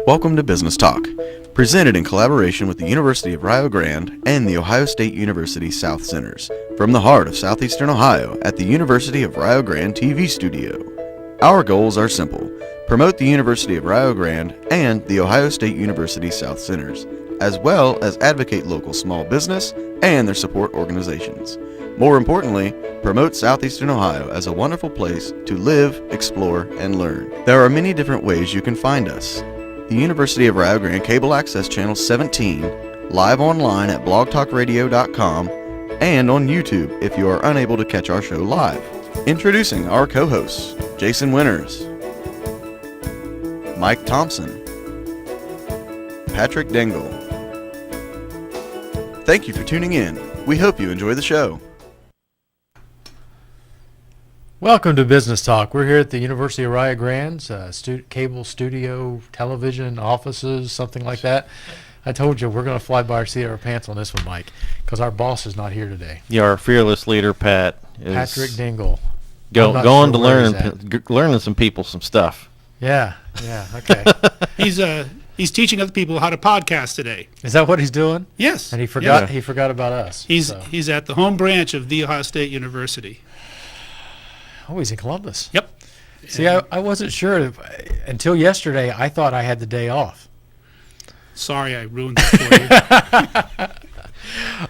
Welcome to Business Talk, presented in collaboration with the University of Rio Grande and the Ohio State University South Centers, from the heart of southeastern Ohio at the University of Rio Grande TV studio. Our goals are simple: promote the University of Rio Grande and the Ohio State University South Centers, as well as advocate local small business and their support organizations. More importantly, promote southeastern Ohio as a wonderful place to live, explore, and learn. There are many different ways you can find us. The University of Rio Grande Cable Access Channel 17, live online at blogtalkradio.com, and on YouTube if you are unable to catch our show live. Introducing our co-hosts, Jason Winters, Mike Thompson, Patrick Dengel. Thank you for tuning in. We hope you enjoy the show. Welcome to Business Talk. We're here at the University of Rio Grande's cable studio, television, offices, something like that. I told you we're going to fly by our seat of our pants on this one, Mike, because our boss is not here today. Yeah, our fearless leader, Pat, is Patrick Dengel. going to learning some people some stuff. Yeah, okay. He's teaching other people how to podcast today. Is that what he's doing? Yes. And he forgot about us. He's at the home branch of The Ohio State University. Oh, he's in Columbus. Yep. See, I wasn't sure until yesterday. I thought I had the day off. Sorry, I ruined that for you.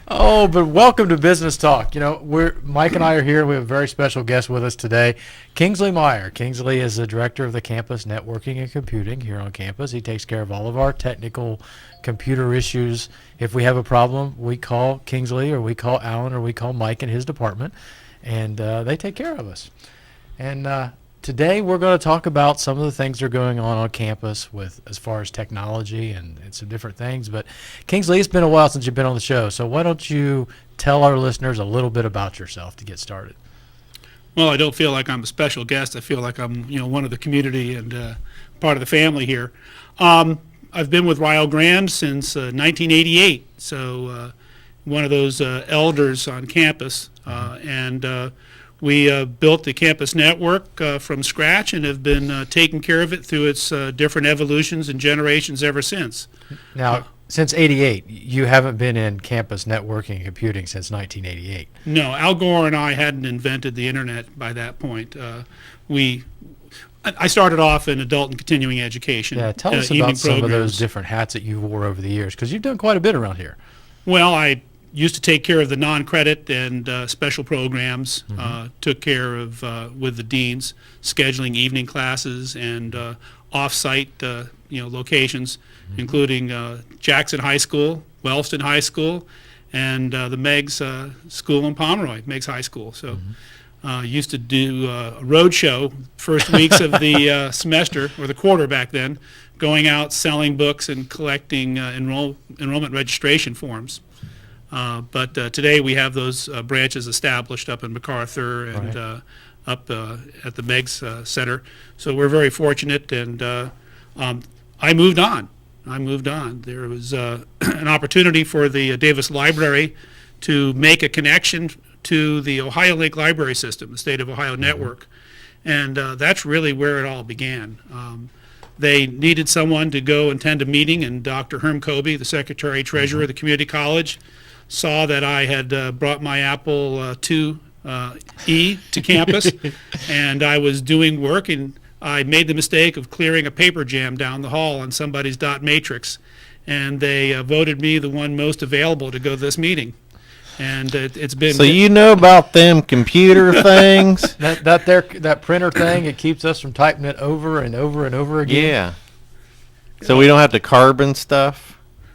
Oh, but welcome to Business Talk. You know, Mike and I are here. We have a very special guest with us today, Kingsley Meyer. Kingsley is the director of the campus networking and computing here on campus. He takes care of all of our technical computer issues. If we have a problem, we call Kingsley or we call Alan or we call Mike in his department, and they take care of us. And today we're going to talk about some of the things that are going on campus with as far as technology and some different things. But Kingsley, it's been a while since you've been on the show, so why don't you tell our listeners a little bit about yourself to get started? Well, I don't feel like I'm a special guest. I feel like I'm, one of the community and part of the family here. I've been with Rio Grande since 1988, so one of those elders on campus, and we built the campus network from scratch and have been taking care of it through its different evolutions and generations ever since. Now, since 88, you haven't been in campus networking and computing since 1988. No, Al Gore and I hadn't invented the internet by that point. I started off in adult and continuing education. Yeah, tell us about some of those different hats that you wore over the years, because you've done quite a bit around here. Well, I used to take care of the non-credit and special programs, took care of, with the deans, scheduling evening classes and off-site locations, including Jackson High School, Wellston High School, and the Meigs School in Pomeroy, Meigs High School. So used to do a road show first weeks of the semester, or the quarter back then, going out, selling books, and collecting enrollment registration forms. But today we have those branches established up in MacArthur and up at the Meigs Center. So we're very fortunate, and I moved on. There was an opportunity for the Davis Library to make a connection to the Ohio Lake Library System, the State of Ohio network, and that's really where it all began. They needed someone to go attend a meeting, and Dr. Herm Kobe, the Secretary-Treasurer of the Community College, saw that I had brought my Apple IIe to campus, and I was doing work, and I made the mistake of clearing a paper jam down the hall on somebody's dot matrix, and they voted me the one most available to go to this meeting. And it's been... So you know about them computer things? that printer thing, it keeps us from typing it over and over and over again. Yeah. So we don't have to carbon stuff?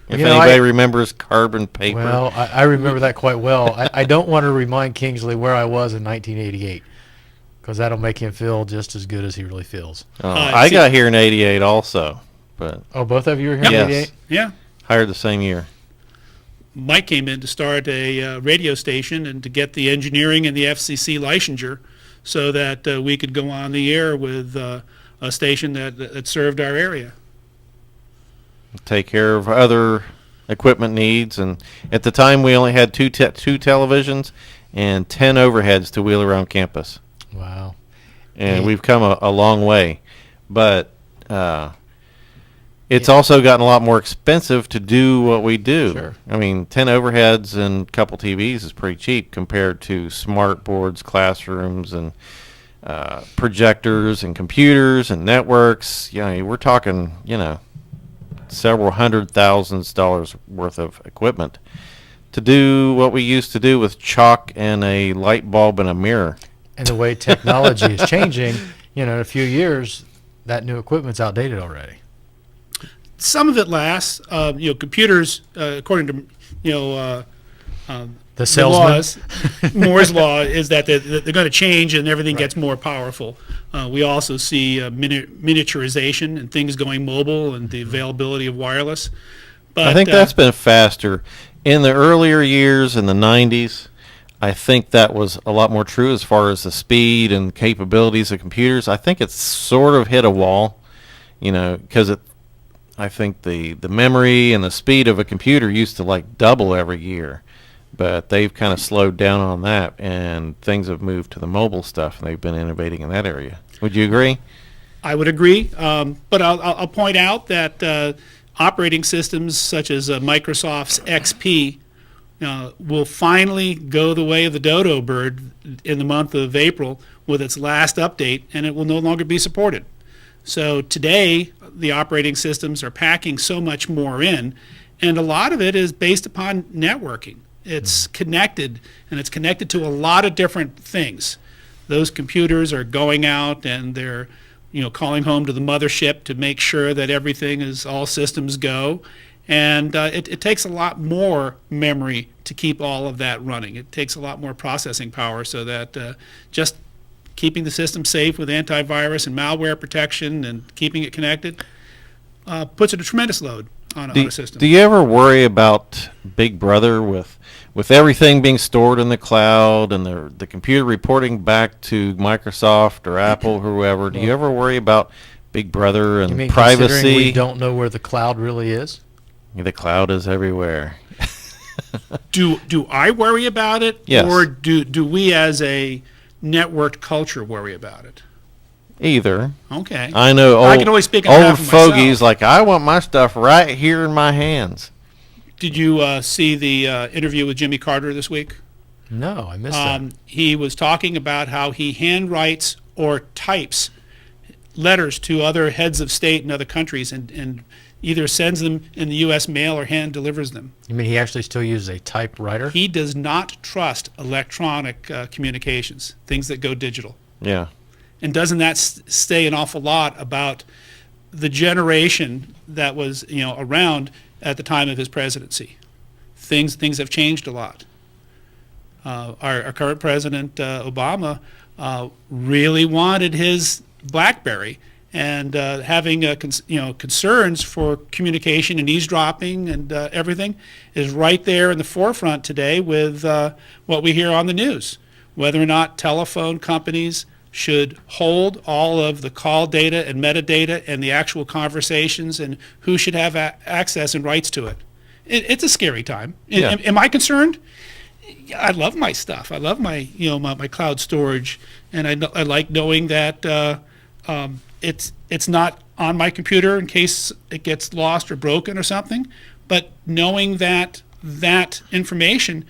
If anybody remembers carbon paper. Well, I remember that quite well. I don't want to remind Kingsley where I was in 1988, because that'll make him feel just as good as he really feels. I got here in 88 also. But oh, both of you were here in 88? Yeah. Hired the same year. Mike came in to start a radio station and to get the engineering and the FCC licensure so that we could go on the air with a station that served our area. Take care of other equipment needs, and at the time we only had two televisions and 10 overheads to wheel around campus. Wow. And we've come a long way, but It's also gotten a lot more expensive to do what we do. Sure. I mean, 10 overheads and a couple TVs is pretty cheap compared to smart boards, classrooms, and projectors and computers and networks. We're talking, several $100,000s worth of equipment to do what we used to do with chalk and a light bulb and a mirror. And the way technology is changing, in a few years, that new equipment's outdated already. Some of it lasts. Computers, according to The salesman. laws, Moore's law is that they're going to change and everything gets more powerful. We also see miniaturization and things going mobile and the availability of wireless. But I think that's been faster. In the earlier years, in the 90s, I think that was a lot more true as far as the speed and capabilities of computers. I think it's sort of hit a wall, because I think the memory and the speed of a computer used to double every year. But they've kind of slowed down on that, and things have moved to the mobile stuff, and they've been innovating in that area. Would you agree? I would agree, but I'll point out that operating systems such as Microsoft's XP will finally go the way of the dodo bird in the month of April with its last update, and it will no longer be supported. So today, the operating systems are packing so much more in, and a lot of it is based upon networking. It's connected, and it's connected to a lot of different things. Those computers are going out and they're calling home to the mothership to make sure that everything is all systems go. And it takes a lot more memory to keep all of that running. It takes a lot more processing power so that just keeping the system safe with antivirus and malware protection and keeping it connected puts a tremendous load on a system. Do you ever worry about Big Brother with everything being stored in the cloud and the computer reporting back to Microsoft or Apple or whoever? Do you ever worry about Big Brother and You mean privacy? considering we don't know where the cloud really is? The cloud is everywhere. Do I worry about it? Yes. Or do we as a networked culture worry about it? Either. Okay. I know I can only speak on old behalf of myself. fogies like, I want my stuff right here in my hands. Did you see the interview with Jimmy Carter this week? No, I missed that. He was talking about how he handwrites or types letters to other heads of state in other countries and either sends them in the U.S. mail or hand delivers them. You mean he actually still uses a typewriter? He does not trust electronic communications, things that go digital. Yeah. And doesn't that say an awful lot about the generation that was around at the time of his presidency? Things have changed a lot. Our current president, Obama, really wanted his BlackBerry, and having concerns for communication and eavesdropping and everything is right there in the forefront today with what we hear on the news. Whether or not telephone companies should hold all of the call data and metadata and the actual conversations and who should have access and rights to it. It's a scary time. Yeah. Am I concerned? I love my stuff. I love my my cloud storage, and I like knowing that it's not on my computer in case it gets lost or broken or something. But knowing that that information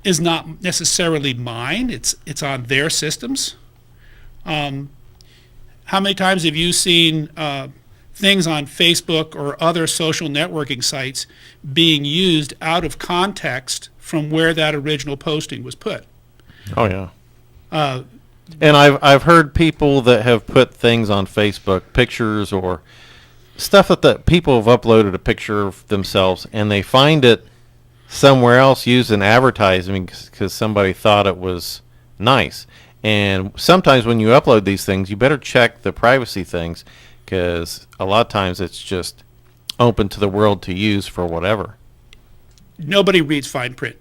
is not necessarily mine, it's on their systems. How many times have you seen things on Facebook or other social networking sites being used out of context from where that original posting was put? Oh, yeah. And I've heard people that have put things on Facebook, pictures or stuff that people have uploaded a picture of themselves, and they find it somewhere else used in advertising because somebody thought it was nice. And sometimes when you upload these things, you better check the privacy things because a lot of times it's just open to the world to use for whatever. Nobody reads fine print.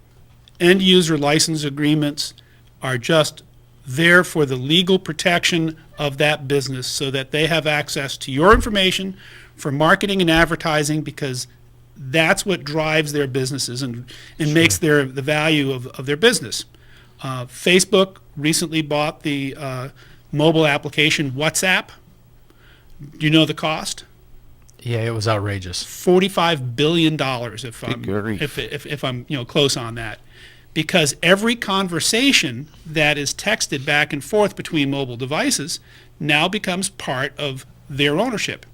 End user license agreements are just there for the legal protection of that business so that they have access to your information for marketing and advertising, because that's what drives their businesses and makes the value of their business. Facebook recently bought the mobile application WhatsApp. Do you know the cost? Yeah, it was outrageous. $45 billion grief. if I'm close on that. Because every conversation that is texted back and forth between mobile devices now becomes part of their ownership.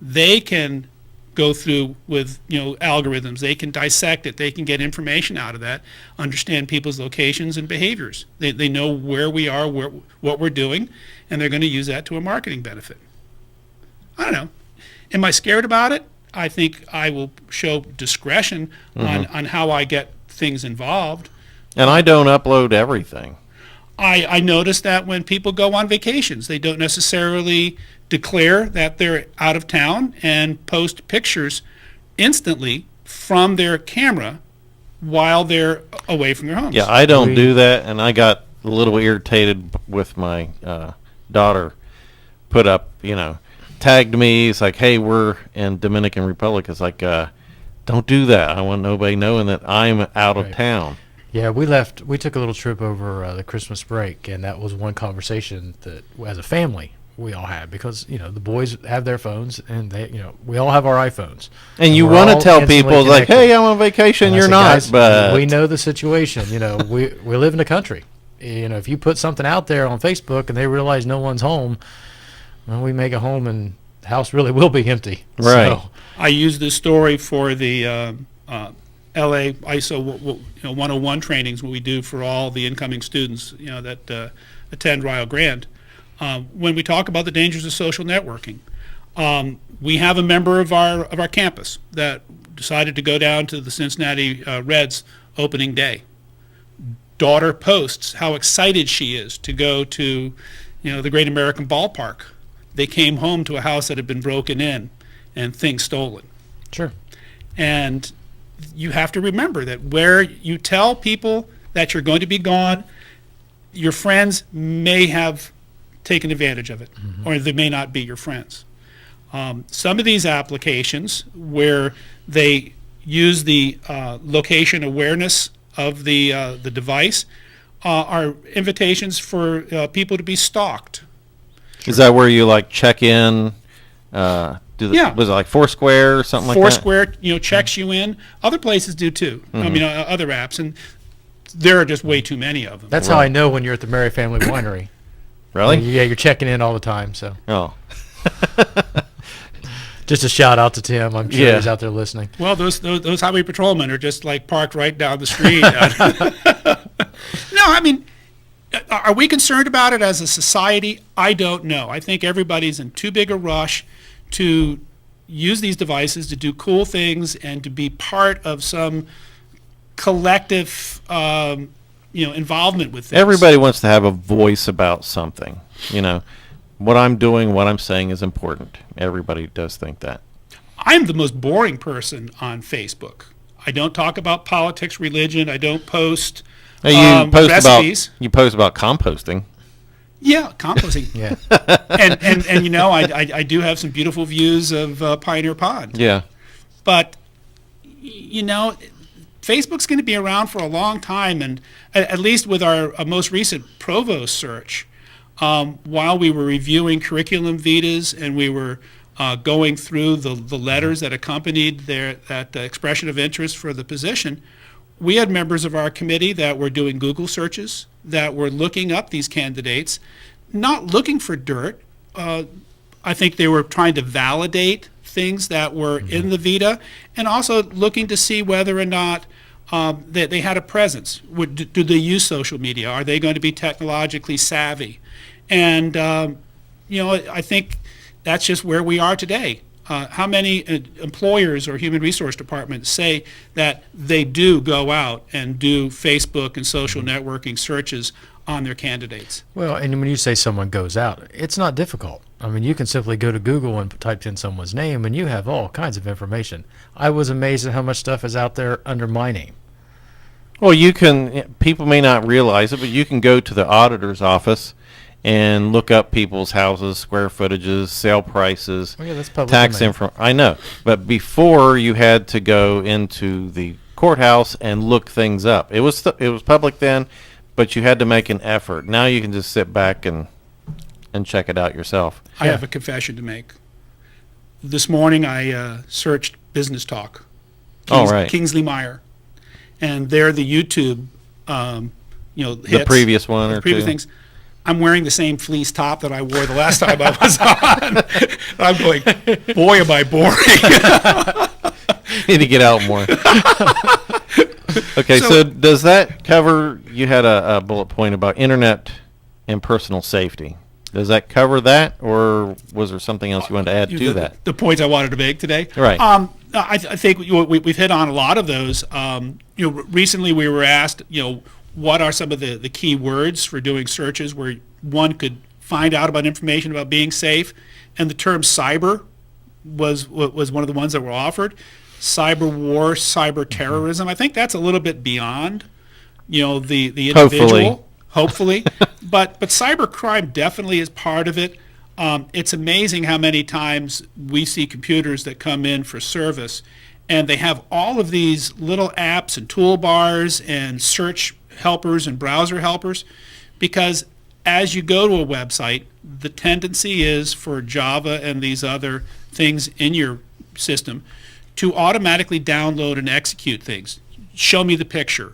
They can go through with algorithms. They can dissect it. They can get information out of that, understand people's locations and behaviors. They know where we are, what we're doing, and they're going to use that to a marketing benefit. I don't know. Am I scared about it? I think I will show discretion on how I get things involved. And I don't upload everything. I notice that when people go on vacations, they don't necessarily declare that they're out of town and post pictures instantly from their camera while they're away from their homes. Yeah, I don't do that, and I got a little irritated with my daughter. Put up, tagged me. It's like, hey, we're in Dominican Republic. It's like, don't do that. I want nobody knowing that I'm out of town. Yeah, we took a little trip over the Christmas break, and that was one conversation that, as a family, we all had, because the boys have their phones, and we all have our iPhones. And you want to tell people like, hey, I'm on vacation. You're not, guys, but we know the situation. We live in the country. If you put something out there on Facebook and they realize no one's home, well, we make a home and the house really will be empty. Right. So, I use this story for the LA ISO 101 trainings, what we do for all the incoming students that attend Rio Grande. When we talk about the dangers of social networking, we have a member of our campus that decided to go down to the Cincinnati Reds opening day. Daughter posts how excited she is to go to the Great American Ballpark. They came home to a house that had been broken in and things stolen. sure. And you have to remember that where you tell people that you're going to be gone, your friends may have taken advantage of it, or they may not be your friends. Some of these applications where they use the location awareness of the device are invitations for people to be stalked. Is that where you check in? Yeah. Was it like Foursquare or something like that? Foursquare, checks you in. Other places do too. I mean, other apps, and there are just way too many of them. That's how I know when you're at the Mary Family Winery. Really? Yeah, you're checking in all the time. So Oh. just a shout out to Tim. I'm sure he's out there listening. Well, those highway patrolmen are just parked right down the street. No, I mean, are we concerned about it as a society? I don't know. I think everybody's in too big a rush to use these devices to do cool things and to be part of some collective, involvement with things. Everybody wants to have a voice about something. What I'm doing, what I'm saying is important. Everybody does think that. I'm the most boring person on Facebook. I don't talk about politics, religion. I don't post recipes. You post about composting. Yeah, composting. Yeah. and I do have some beautiful views of Pioneer Pond. Yeah. But Facebook's going to be around for a long time, and at least with our most recent provost search, while we were reviewing curriculum vitas and we were going through the letters that accompanied that expression of interest for the position, we had members of our committee that were doing Google searches, that were looking up these candidates, not looking for dirt. I think they were trying to validate things that were in the vita, and also looking to see whether or not they had a presence. Do they use social media? Are they going to be technologically savvy? And I think that's just where we are today. How many employers or human resource departments say that they do go out and do Facebook and social networking searches on their candidates? Well, and when you say someone goes out, it's not difficult. I mean, you can simply go to Google and type in someone's name, and you have all kinds of information. I was amazed at how much stuff is out there under my name. Well, people may not realize it, but you can go to the auditor's office and look up people's houses, square footages, sale prices, That's public tax domain. info. I know, but before you had to go into the courthouse and look things up. It was public then, but you had to make an effort. Now you can just sit back and check it out yourself. I have a confession to make. this morning I searched Business Talk. Right. Kingsley Meyer. And there the YouTube, hits. The previous one or previous two. things. I'm wearing the same fleece top that I wore the last time I was on. I'm going, boy, am I boring. Need to get out more. Okay, so does that cover, you had a bullet point about internet and personal safety. Does that cover that, or was there something else you wanted to add to that? The points I wanted to make today? Right. I think we've hit on a lot of those. Recently we were asked, what are some of the key words for doing searches where one could find out about information about being safe, and the term cyber was one of the ones that were offered. Cyber war, cyber terrorism. I think that's a little bit beyond, the individual. Hopefully. but cyber crime definitely is part of it. It's amazing how many times we see computers that come in for service, and they have all of these little apps and toolbars and search helpers and browser helpers, because as you go to a website, the tendency is for Java and these other things in your system to automatically download and execute things. Show me the picture,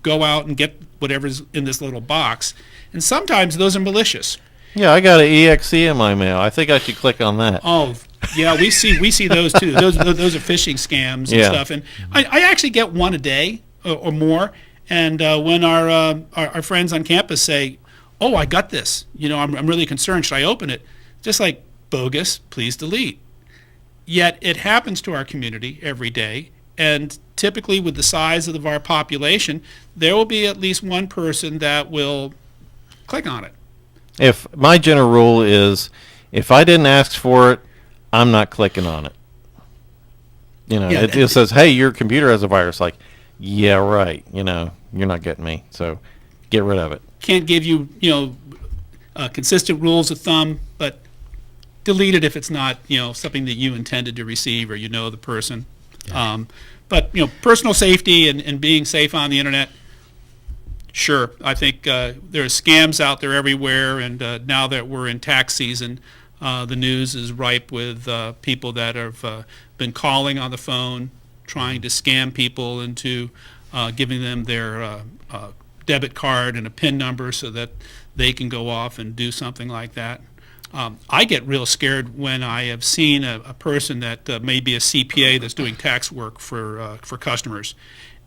go out and get whatever's in this little box. And sometimes those are malicious. Yeah, I got an EXE in my mail. I think I should click on that. Oh, yeah, we see those too. Those are phishing scams and stuff. And I actually get one a day or more. And when our friends on campus say, "Oh, I got this," I'm really concerned. Should I open it? Just like, bogus, please delete. Yet it happens to our community every day, and typically with the size of our population, there will be at least one person that will click on it. If my general rule is, if I didn't ask for it, I'm not clicking on it. It just says, "Hey, your computer has a virus." Like, yeah, right. You're not getting me, so get rid of it. Can't give you, consistent rules of thumb, but delete it if it's not, something that you intended to receive or the person. Yeah. But personal safety and being safe on the internet, sure. I think there are scams out there everywhere, and now that we're in tax season, the news is ripe with people that have been calling on the phone, trying to scam people into giving them their debit card and a PIN number so that they can go off and do something like that. I get real scared when I have seen a person that may be a CPA that's doing tax work for customers,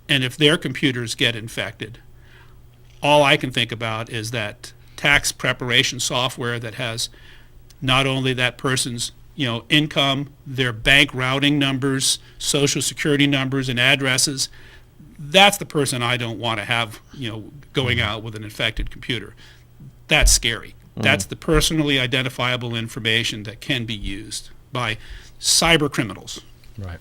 and if their computers get infected, all I can think about is that tax preparation software that has not only that person's income, their bank routing numbers, social security numbers, and addresses. That's the person I don't want to have going out with an infected computer. That's scary. That's the personally identifiable information that can be used by cyber criminals. Right.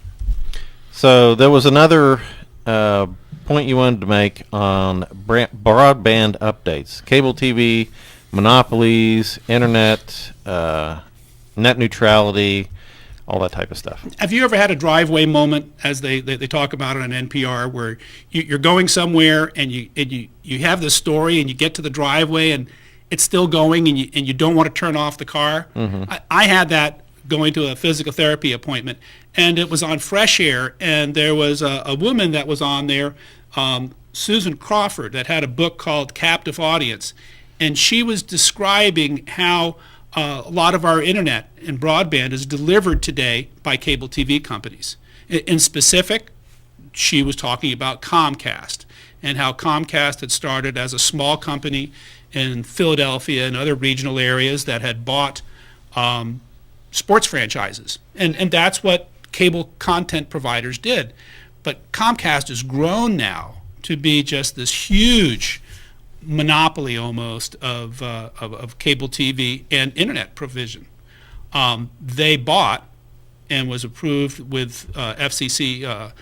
So there was another point you wanted to make on broadband updates, cable TV, monopolies, internet, net neutrality, all that type of stuff. Have you ever had a driveway moment, as they talk about it on NPR, where you're going somewhere and you have this story and you get to the driveway and it's still going and you don't want to turn off the car? Mm-hmm. I had that going to a physical therapy appointment, and it was on Fresh Air, and there was a woman that was on there, Susan Crawford, that had a book called Captive Audience, and she was describing how a lot of our internet and broadband is delivered today by cable TV companies. In specific, she was talking about Comcast and how Comcast had started as a small company in Philadelphia and other regional areas that had bought sports franchises. And that's what cable content providers did. But Comcast has grown now to be just this huge monopoly almost of cable TV and internet provision. They bought and was approved with FCC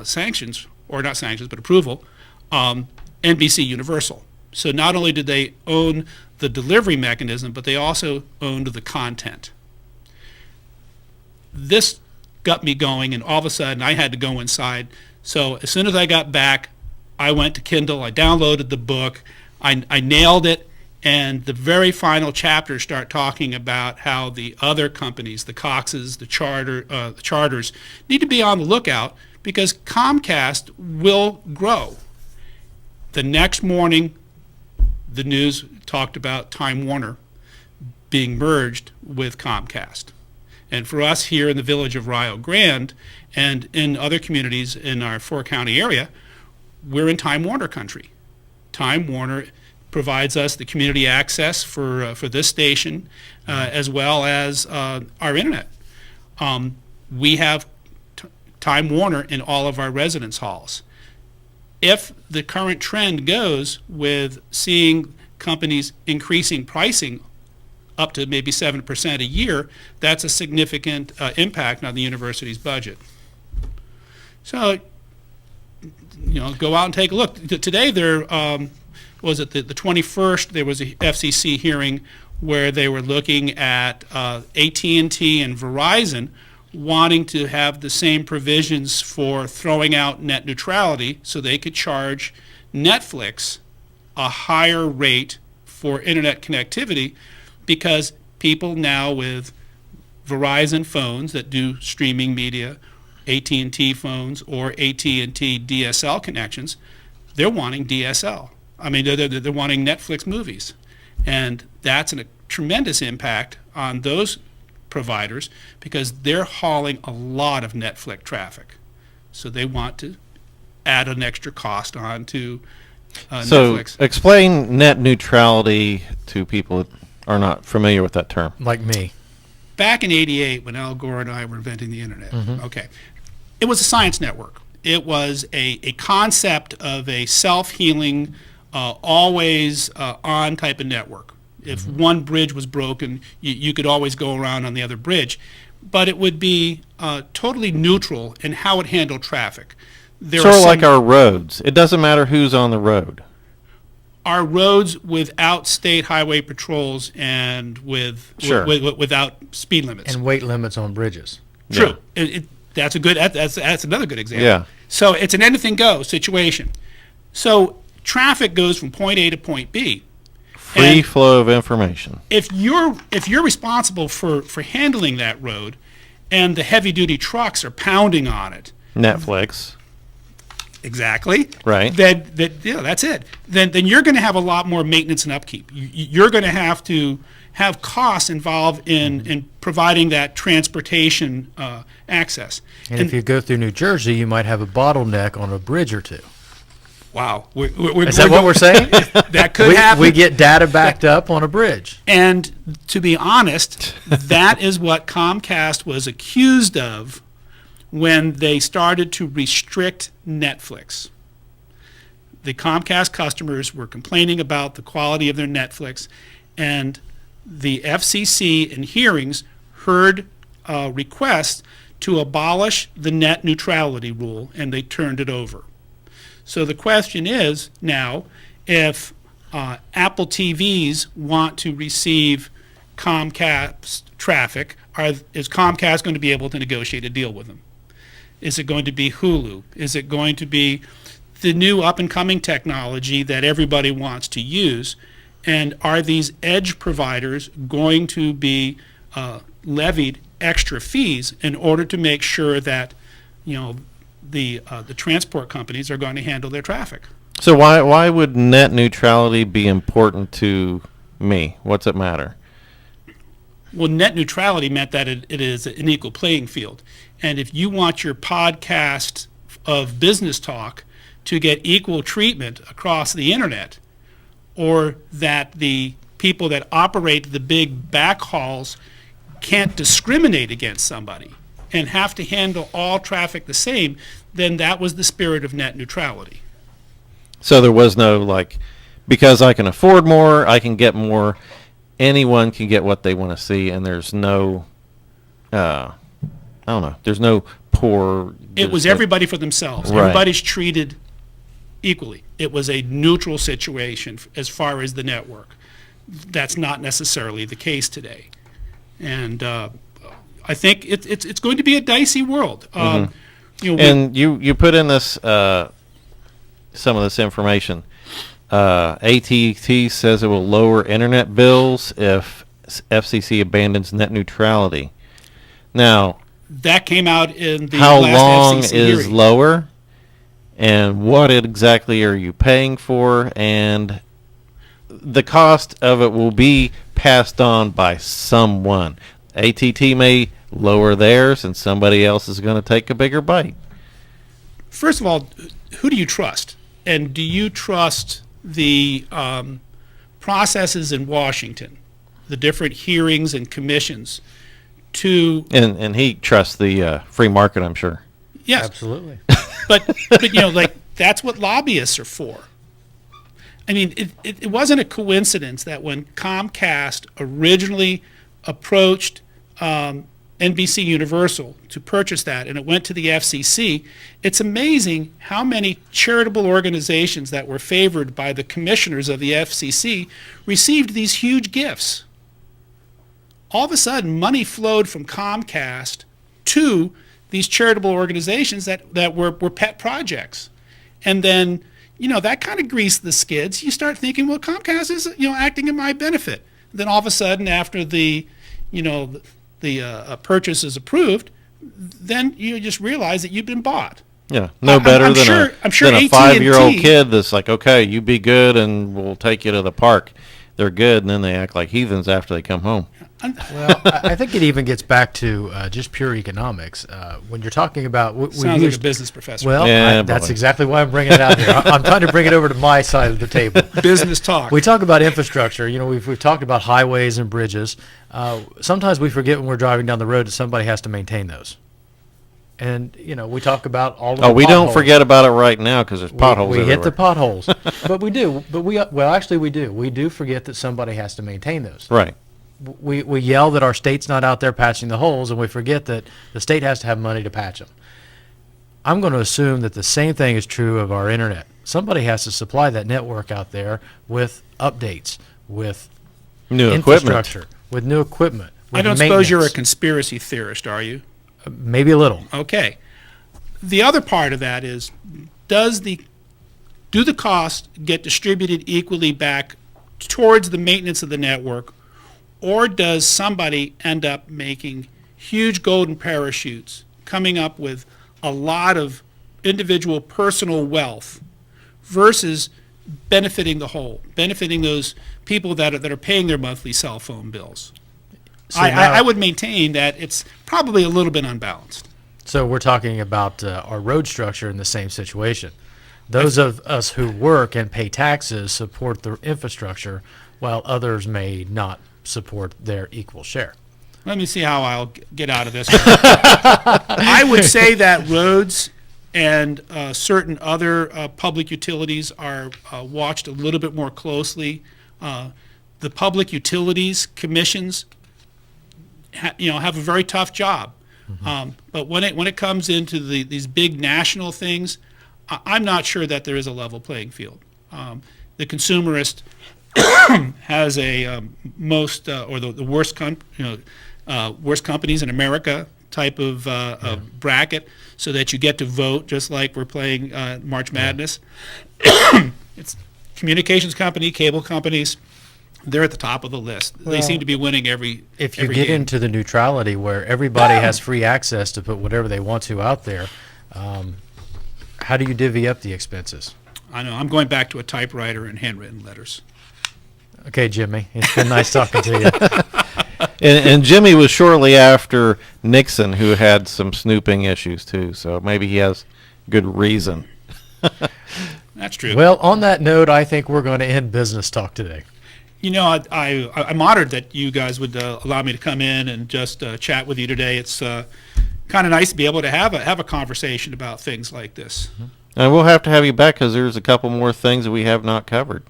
sanctions, or not sanctions, but approval, NBC Universal. So not only did they own the delivery mechanism, but they also owned the content. This got me going, and all of a sudden I had to go inside. So as soon as I got back, I went to Kindle, I downloaded the book, I nailed it, And the very final chapters start talking about how the other companies, the Coxes, the Charters, need to be on the lookout because Comcast will grow. The next morning, the news talked about Time Warner being merged with Comcast. And for us here in the village of Rio Grande and in other communities in our four-county area, we're in Time Warner country. Time Warner provides us the community access for this station as well as our internet. We have Time Warner in all of our residence halls. If the current trend goes with seeing companies increasing pricing up to maybe 7% a year, that's a significant impact on the university's budget. So, go out and take a look. Today there was it the 21st, there was a FCC hearing where they were looking at AT&T and Verizon wanting to have the same provisions for throwing out net neutrality so they could charge Netflix a higher rate for internet connectivity because people now with Verizon phones that do streaming media, AT&T phones or AT&T DSL connections, they're wanting DSL. I mean, they're wanting Netflix movies. And that's a tremendous impact on those providers because they're hauling a lot of Netflix traffic. So they want to add an extra cost on to Netflix. So explain net neutrality to people that are not familiar with that term. Like me. Back in '88, when Al Gore and I were inventing the internet, it was a science network. It was a concept of a self-healing, always on type of network. If one bridge was broken, you could always go around on the other bridge. But it would be totally neutral in how it handled traffic. Sort of like our roads. It doesn't matter who's on the road. Our roads without state highway patrols and without speed limits. And weight limits on bridges. True. Yeah. That's another good example. Yeah. So it's an anything goes situation. So traffic goes from point A to point B. Free flow of information. If you're responsible for handling that road, and the heavy duty trucks are pounding on it, Netflix. Exactly. Right. That's it. Then you're going to have a lot more maintenance and upkeep. You're going to have costs involved in providing that transportation access. And if you go through New Jersey, you might have a bottleneck on a bridge or two. Wow. Is that what we're saying? That could happen. We get data backed up on a bridge. And to be honest, that is what Comcast was accused of when they started to restrict Netflix. The Comcast customers were complaining about the quality of their Netflix, and the FCC in hearings heard requests to abolish the net neutrality rule, and they turned it over. So the question is now, if Apple TVs want to receive Comcast traffic, is Comcast going to be able to negotiate a deal with them? Is it going to be Hulu? Is it going to be the new up-and-coming technology that everybody wants to use? And are these edge providers going to be levied extra fees in order to make sure that, the transport companies are going to handle their traffic? So why would net neutrality be important to me? What's it matter? Well, net neutrality meant that it is an equal playing field. And if you want your podcast of business talk to get equal treatment across the internet, or that the people that operate the big backhauls can't discriminate against somebody and have to handle all traffic the same, then that was the spirit of net neutrality. So there was no, because I can afford more, I can get more, anyone can get what they want to see, and there's no, there's no poor. It was everybody for themselves. Right. Everybody's treated equally. It was a neutral situation as far as the network. That's not necessarily the case today. And I think it's going to be a dicey world. And you put in this some of this information. AT&T says it will lower internet bills if FCC abandons net neutrality. Now, That came out in the how last long FCC is hearing. lower, and what exactly are you paying for, and the cost of it will be passed on by someone. AT&T may lower theirs, and somebody else is going to take a bigger bite. First of all, who do you trust? And do you trust the processes in Washington, the different hearings and commissions to, And he trusts the free market, I'm sure. yes, Absolutely. but like that's what lobbyists are for. I mean, it wasn't a coincidence that when Comcast originally approached NBC Universal to purchase that, and it went to the FCC, it's amazing how many charitable organizations that were favored by the commissioners of the FCC received these huge gifts. All of a sudden, money flowed from Comcast to these charitable organizations that were pet projects. And then, that kind of greased the skids. You start thinking, well, Comcast is, acting in my benefit. Then all of a sudden, after the purchase is approved, then you just realize that you've been bought. Yeah, no I'm better than sure a AT&T 5-year-old kid that's like, okay, you be good and we'll take you to the park. They're good, and then they act like heathens after they come home. Well, I think it even gets back to just pure economics. When you're talking about, Sounds like a business professor. well, Yeah, that's boy. exactly why I'm bringing it out here. I'm trying to bring it over to my side of the table. Business talk. We talk about infrastructure. We've talked about highways and bridges. Sometimes we forget when we're driving down the road that somebody has to maintain those. And we talk about all of the We don't potholes. forget about it right now because there's potholes We everywhere. hit the potholes, but we do. But actually we do. We do forget that somebody has to maintain those. Right. We yell that our state's not out there patching the holes, and we forget that the state has to have money to patch them. I'm going to assume that the same thing is true of our internet. Somebody has to supply that network out there with updates, with New equipment. infrastructure, with new equipment. I with don't suppose you're a maintenance. conspiracy theorist, are you? Maybe a little. Okay. The other part of that is, do the costs get distributed equally back towards the maintenance of the network, or does somebody end up making huge golden parachutes, coming up with a lot of individual personal wealth versus benefiting the whole, benefiting those people that are paying their monthly cell phone bills? So I would maintain that it's probably a little bit unbalanced. So we're talking about our road structure in the same situation. Those of us who work and pay taxes support the infrastructure, while others may not support their equal share. Let me see how I'll get out of this. I would say that roads and certain other public utilities are watched a little bit more closely. The public utilities commissions, have a very tough job. But when it comes into these big national things, I'm not sure that there is a level playing field. The consumerist has a most or the worst worst companies in America type of bracket, so that you get to vote just like we're playing March Madness. It's communications company, cable companies. They're at the top of the list. They seem to be winning every If you every get game. into the neutrality where everybody has free access to put whatever they want to out there, how do you divvy up the expenses? I know. I'm going back to a typewriter and handwritten letters. Okay, Jimmy, it's been nice talking to you. And Jimmy was shortly after Nixon, who had some snooping issues too. So maybe he has good reason. That's true. Well, on that note, I think we're going to end business talk today. I'm honored that you guys would allow me to come in and just chat with you today. It's kind of nice to be able to have a conversation about things like this. And we'll have to have you back because there's a couple more things that we have not covered.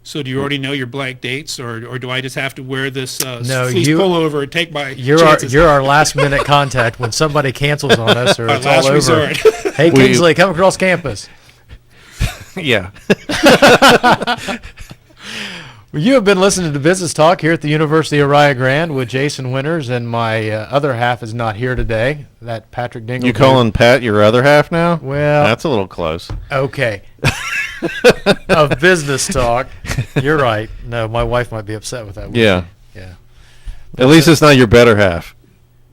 So do you already know your blank dates, or do I just have to wear this No, fleece you- pullover and take my You're chances? you're our last minute contact when somebody cancels on us or Our it's last all over. resort. Hey, Kingsley, come across campus. Yeah. Well, you have been listening to Business Talk here at the University of Rio Grande with Jason Winters, and my other half is not here today. That Patrick Dengel. You calling Pat your other half now? Well, That's a little close. okay. of business talk. You're right. No, my wife might be upset with that. wouldn't Yeah. she? Yeah. At least it's not your better half.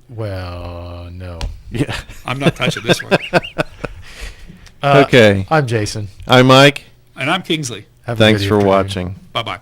Well, no. Yeah. I'm not touching this one. Okay. I'm Jason. I'm Mike. And I'm Kingsley. Have a Thanks good for afternoon. watching. Bye-bye.